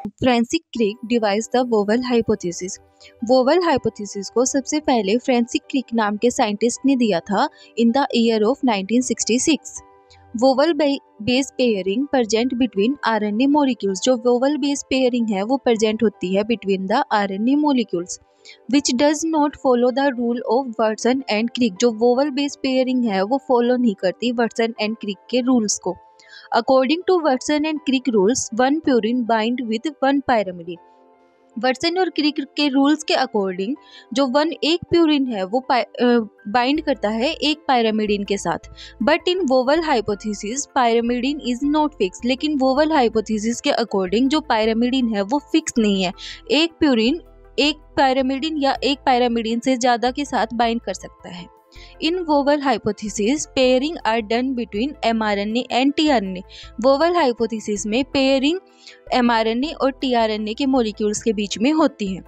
Francis Crick devise the wobble hypothesis. Wobble hypothesis को सबसे पहले फ्रांसिस क्रिक नाम के साइंटिस्ट ने दिया था in the year of 1966। Wobble base pairing present between RNA molecules. जो वोवल बेस पेयरिंग है वो प्रेजेंट होती है between the RNA molecules which does not follow the rule of Watson and Crick. जो वोवल बेस पेयरिंग है वो follow नहीं करती वाटसन एंड क्रिक के रूल्स को। According to Watson and Crick rules, one purine bind with one pyrimidine। Watson और क्रिक के rules के अकॉर्डिंग जो एक प्यूरिन है वो बाइंड करता है एक पायरामिडीन के साथ। But in vowel hypothesis pyrimidine is not fix. लेकिन वोवल हाइपोथेसिस के अकॉर्डिंग जो पायरामिडीन है वो फिक्स नहीं है। एक प्यूरिन एक पायरामिडीन या एक पायरामिडीन से ज़्यादा के साथ बाइंड कर सकता है। In vowel hypothesis, pairing are done between mRNA and tRNA। Wobble hypothesis में पेयरिंग mRNA और tRNA के मॉलिक्यूल्स के बीच में होती है।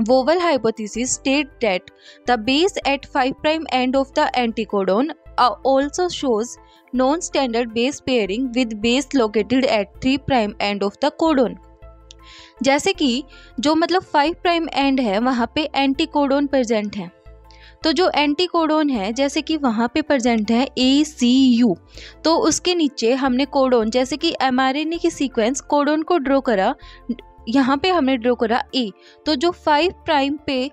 Wobble hypothesis state that the base at 5' end of the anticodon also shows non-standard base pairing with base located at 3' end of the codon। जैसे कि जो 5' end है वहाँ पे एंटीकोडोन प्रेजेंट है। तो जो एंटीकोडोन है जैसे कि वहाँ पे प्रेजेंट है ACU, तो उसके नीचे हमने कोडोन जैसे कि mRNA की सीक्वेंस कोडोन को ड्रॉ करा, यहाँ पे हमने ड्रॉ करा A। तो जो 5' पे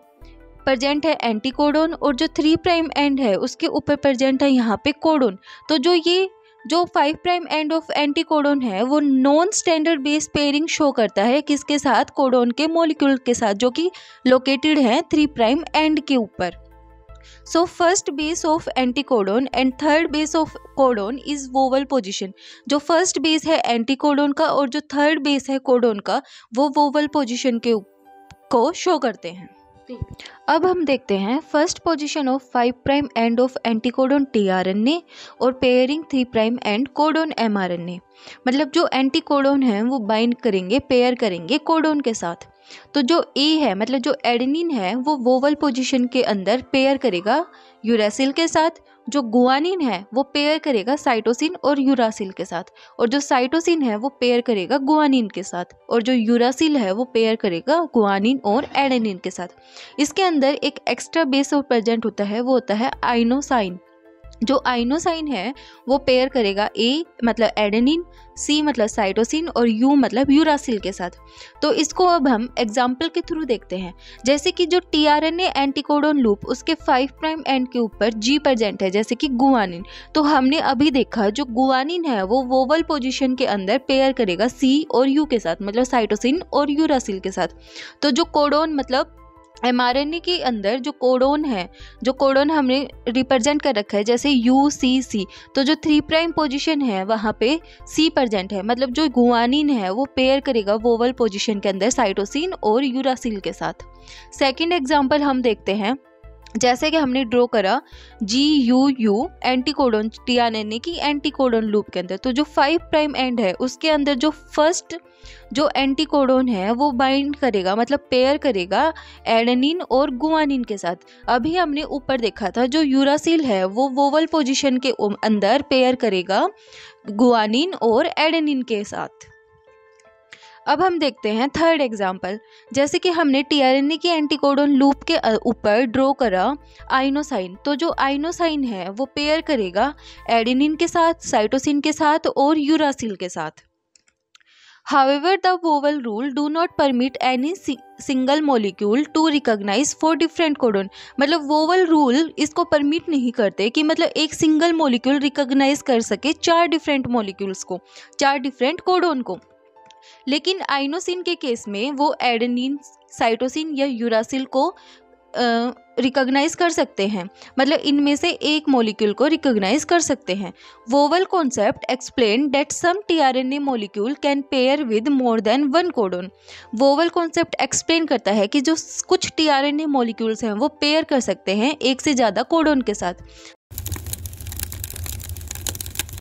प्रेजेंट है एंटीकोडोन और जो 3' एंड है उसके ऊपर प्रेजेंट है यहाँ पे कोडोन। तो जो 5' एंड ऑफ एंटीकोडोन है वो non standard base pairing show करता है किसके साथ? कोडोन के मॉलिक्यूल के साथ जो कि लोकेटेड है 3' एंड के ऊपर। So first base of anticodon and third base of codon is vowel position। जो फर्स्ट बेस है एंटीकोडोन का और जो थर्ड बेस है कोडोन का वो वोवल पोजीशन को शो करते हैं। अब हम देखते हैं first position of 5' end of anticodon tRNA और पेयरिंग 3' एंड कोडोन mRNA। मतलब जो एंटीकोडोन है वो बाइंड करेंगे पेयर करेंगे कोडोन के साथ। तो जो A है मतलब जो एडेनिन है वो वोवल पोजीशन के अंदर पेयर करेगा यूरासिल के साथ। जो गुआनिन है वो पेयर करेगा साइटोसिन और यूरासिल के साथ। और जो साइटोसिन है वो पेयर करेगा गुआनिन के साथ। और जो यूरासिल है वो पेयर करेगा गुआनिन और एडेनिन के साथ। इसके अंदर एक एक्स्ट्रा बेस और प्रेजेंट होता है वो होता है आइनोसाइन। जो आइनोसाइन है वो पेयर करेगा A मतलब एडेनिन, C मतलब साइटोसिन और U मतलब यूरासिल के साथ। तो इसको अब हम एग्जाम्पल के थ्रू देखते हैं। जैसे कि जो tRNA एंटीकोडोन लूप उसके 5' एंड के ऊपर G प्रेजेंट है जैसे कि गुआनिन। तो हमने अभी देखा जो गुआनिन है वो वोवल पोजीशन के अंदर पेयर करेगा C और U के साथ मतलब साइटोसिन और यूरासिल के साथ। तो जो कोडोन मतलब mRNA के अंदर जो कोडोन हमने रिप्रेजेंट कर रखा है जैसे UCC। तो जो 3' पोजीशन है वहाँ पे C प्रेजेंट है मतलब जो गुआनिन है वो पेयर करेगा वोवल पोजीशन के अंदर साइटोसिन और यूरासिल के साथ। सेकंड एग्जांपल हम देखते हैं। जैसे कि हमने ड्रॉ करा GUU एंटीकोडोन tRNA की एंटीकोडोन लूप के अंदर। तो जो 5' एंड है उसके अंदर जो फर्स्ट जो एंटीकोडोन है वो बाइंड करेगा मतलब पेयर करेगा एडेनिन और गुआनिन के साथ। अभी हमने ऊपर देखा था जो यूरासिल है वो वोवल पोजीशन के अंदर पेयर करेगा गुआनिन और एडेनिन के साथ। अब हम देखते हैं थर्ड एग्जाम्पल। जैसे कि हमने tRNA की एंटीकोडोन लूप के ऊपर ड्रॉ करा आइनोसाइन। तो जो आइनोसाइन है वो पेयर करेगा एडेनिन के साथ, साइटोसिन के साथ और यूरासिल के साथ। However, the vowel rule do not permit any single molecule to recognize 4 different codon। मतलब वोवल रूल इसको परमिट नहीं करते कि मतलब एक सिंगल मॉलिक्यूल रिकॉग्नाइज कर सके 4 डिफरेंट मॉलिक्यूल्स को, 4 डिफरेंट कोडोन को। लेकिन आइनोसिन के केस में वो एडेनिन, साइटोसिन या यूरासिल को रिकॉग्नाइज कर सकते हैं मतलब इनमें से एक मॉलिक्यूल को रिकॉग्नाइज कर सकते हैं। Wobble concept explain that some tRNA molecule can pair with more than one codon. Wobble concept explain करता है कि जो कुछ tRNA मॉलिक्यूल्स हैं वो पेयर कर सकते हैं एक से ज़्यादा कोडोन के साथ।